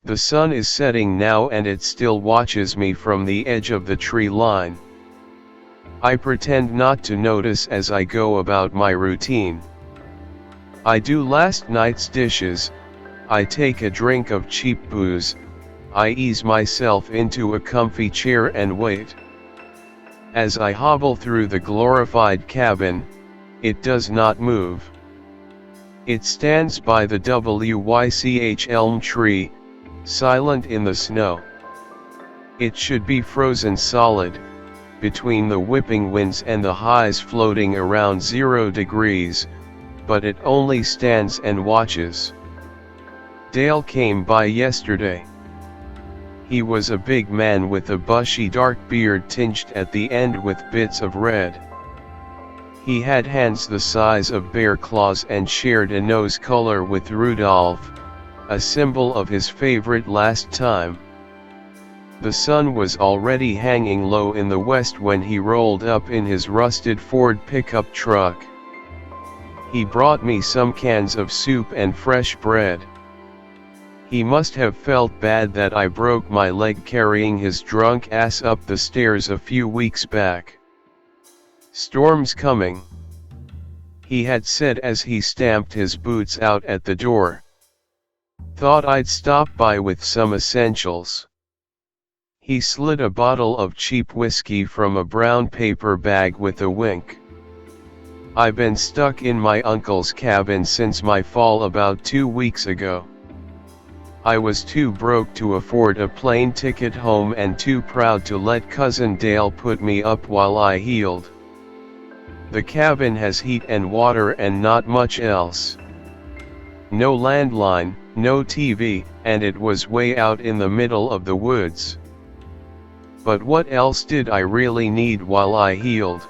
The sun is setting now and it still watches me from the edge of the tree line. I pretend not to notice as I go about my routine. I do last night's dishes, I take a drink of cheap booze, I ease myself into a comfy chair and wait. As I hobble through the glorified cabin, it does not move. It stands by the wych elm tree, silent in the snow. It should be frozen solid, between the whipping winds and the highs floating around 0 degrees, but it only stands and watches. Dale came by yesterday. He was a big man with a bushy dark beard tinged at the end with bits of red. He had hands the size of bear claws and shared a nose color with Rudolph, a symbol of his favorite last time. The sun was already hanging low in the west when he rolled up in his rusted Ford pickup truck. He brought me some cans of soup and fresh bread. He must have felt bad that I broke my leg carrying his drunk ass up the stairs a few weeks back. "Storm's coming," he had said as he stamped his boots out at the door. "Thought I'd stop by with some essentials." He slid a bottle of cheap whiskey from a brown paper bag with a wink. "I've been stuck in my uncle's cabin since my fall about 2 weeks ago. I was too broke to afford a plane ticket home and too proud to let Cousin Dale put me up while I healed. The cabin has heat and water and not much else. No landline, no TV, and it was way out in the middle of the woods. But what else did I really need while I healed?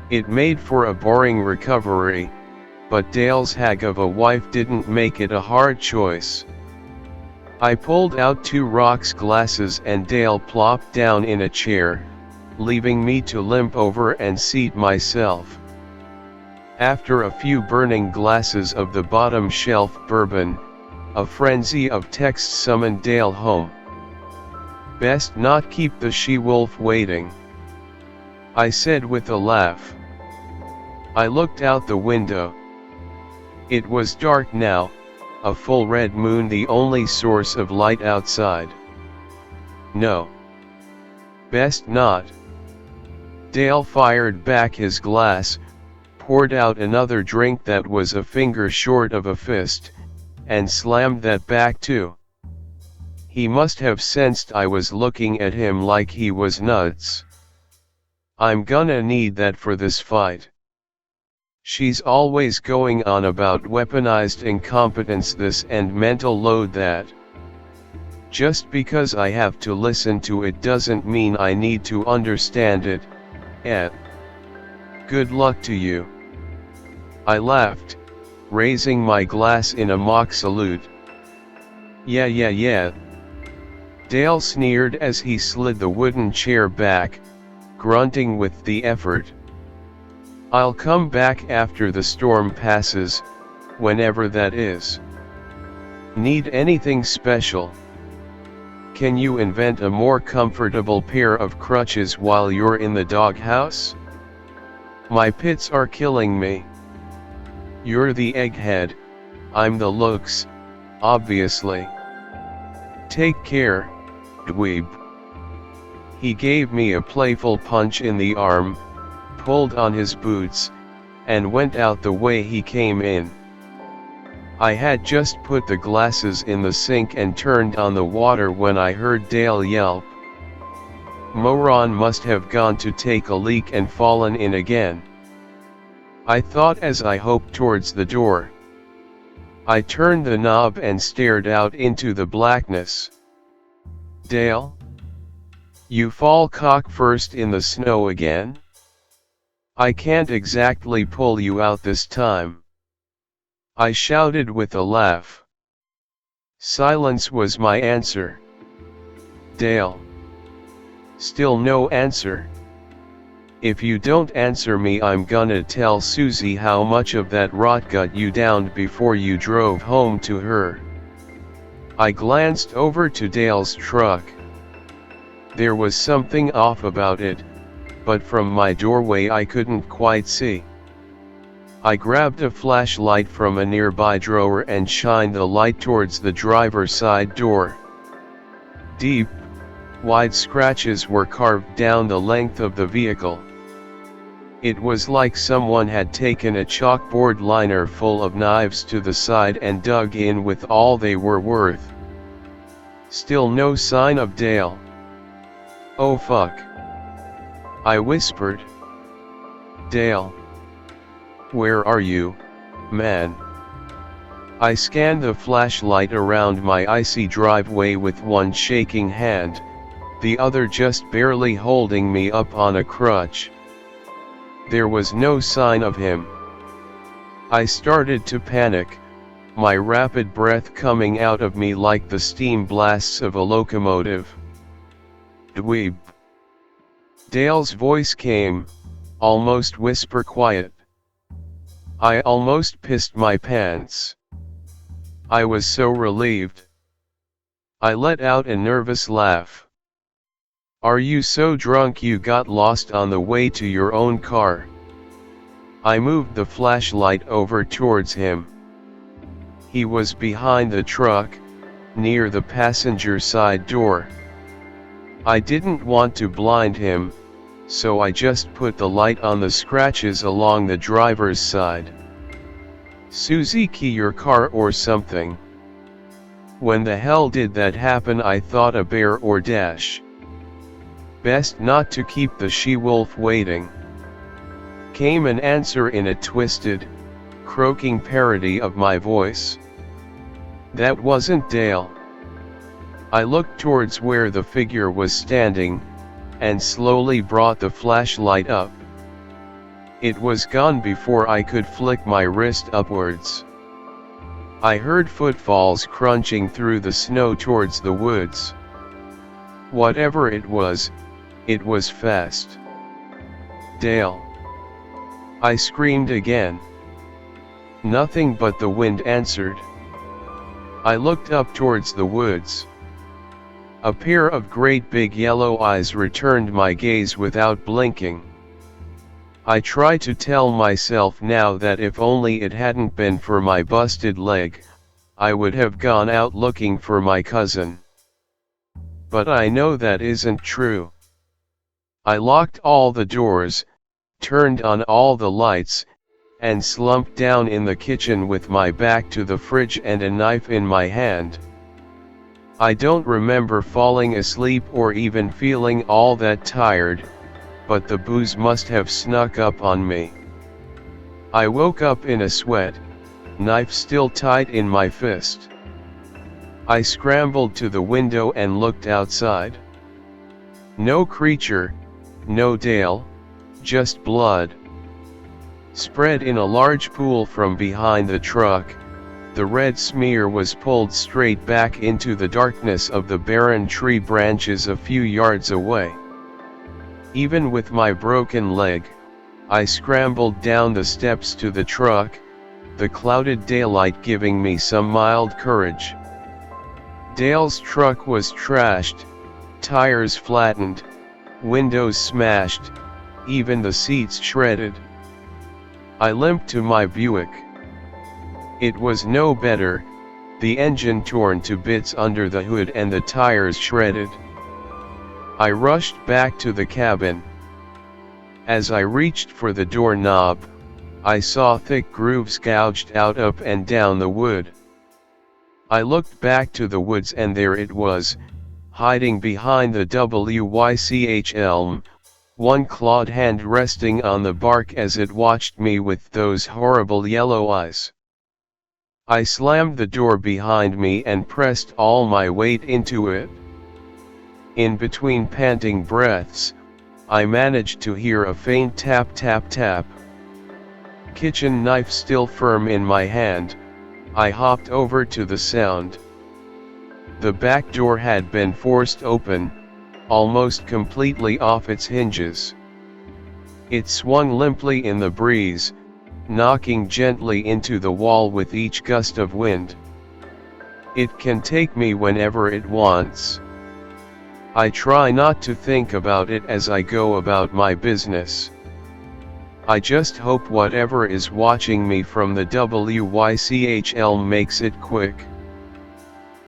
It made for a boring recovery, but Dale's hag of a wife didn't make it a hard choice. I pulled out 2 rocks glasses and Dale plopped down in a chair, leaving me to limp over and seat myself. After a few burning glasses of the bottom shelf bourbon, a frenzy of texts summoned Dale home. "Best not keep the she-wolf waiting," I said with a laugh. I looked out the window. It was dark now, a full red moon the only source of light outside. "No. Best not." Dale fired back his glass, poured out another drink that was a finger short of a fist, and slammed that back too. He must have sensed I was looking at him like he was nuts. "I'm gonna need that for this fight. She's always going on about weaponized incompetence this and mental load that. Just because I have to listen to it doesn't mean I need to understand it, eh? Good luck to you." I laughed, raising my glass in a mock salute. Yeah. Dale sneered as he slid the wooden chair back, grunting with the effort. "I'll come back after the storm passes, whenever that is. Need anything special? Can you invent a more comfortable pair of crutches while you're in the doghouse? My pits are killing me. You're the egghead, I'm the looks, obviously. Take care, dweeb." He gave me a playful punch in the arm, pulled on his boots, and went out the way he came in. I had just put the glasses in the sink and turned on the water when I heard Dale yelp. Moron must have gone to take a leak and fallen in again, I thought as I hoped towards the door. I turned the knob and stared out into the blackness. "Dale? You fall cock first in the snow again? I can't exactly pull you out this time," I shouted with a laugh. Silence was my answer. "Dale." Still no answer. "If you don't answer me, I'm gonna tell Susie how much of that rot got you downed before you drove home to her." I glanced over to Dale's truck. There was something off about it, but from my doorway I couldn't quite see. I grabbed a flashlight from a nearby drawer and shined the light towards the driver's side door. Deep, wide scratches were carved down the length of the vehicle. It was like someone had taken a chalkboard liner full of knives to the side and dug in with all they were worth. Still no sign of Dale. "Oh fuck," I whispered. "Dale. Where are you, man?" I scanned the flashlight around my icy driveway with one shaking hand, the other just barely holding me up on a crutch. There was no sign of him. I started to panic, my rapid breath coming out of me like the steam blasts of a locomotive. "Dweeb." Dale's voice came, almost whisper quiet. I almost pissed my pants. I was so relieved. I let out a nervous laugh. "Are you so drunk you got lost on the way to your own car?" I moved the flashlight over towards him. He was behind the truck, near the passenger side door. I didn't want to blind him, so I just put the light on the scratches along the driver's side. "Susie, key your car or something." When the hell did that happen? I thought. A bear or dash. Best not to keep the she-wolf waiting. Came an answer in a twisted, croaking parody of my voice. That wasn't Dale. I looked towards where the figure was standing, and slowly brought the flashlight up. It was gone before I could flick my wrist upwards. I heard footfalls crunching through the snow towards the woods. Whatever it was fast. "Dale!" I screamed again. Nothing but the wind answered. I looked up towards the woods. A pair of great big yellow eyes returned my gaze without blinking. I try to tell myself now that if only it hadn't been for my busted leg, I would have gone out looking for my cousin. But I know that isn't true. I locked all the doors, turned on all the lights, and slumped down in the kitchen with my back to the fridge and a knife in my hand. I don't remember falling asleep or even feeling all that tired, but the booze must have snuck up on me. I woke up in a sweat, knife still tight in my fist. I scrambled to the window and looked outside. No creature, no Dale, just blood. Spread in a large pool from behind the truck, the red smear was pulled straight back into the darkness of the barren tree branches a few yards away. Even with my broken leg, I scrambled down the steps to the truck, the clouded daylight giving me some mild courage. Dale's truck was trashed, tires flattened, windows smashed, even the seats shredded. I limped to my Buick. It was no better, the engine torn to bits under the hood and the tires shredded. I rushed back to the cabin. As I reached for the doorknob, I saw thick grooves gouged out up and down the wood. I looked back to the woods and there it was, hiding behind the wych elm, one clawed hand resting on the bark as it watched me with those horrible yellow eyes. I slammed the door behind me and pressed all my weight into it. In between panting breaths, I managed to hear a faint tap tap tap. Kitchen knife still firm in my hand, I hopped over to the sound. The back door had been forced open, almost completely off its hinges. It swung limply in the breeze, knocking gently into the wall with each gust of wind. It can take me whenever it wants. I try not to think about it as I go about my business. I just hope whatever is watching me from the WYCHL makes it quick.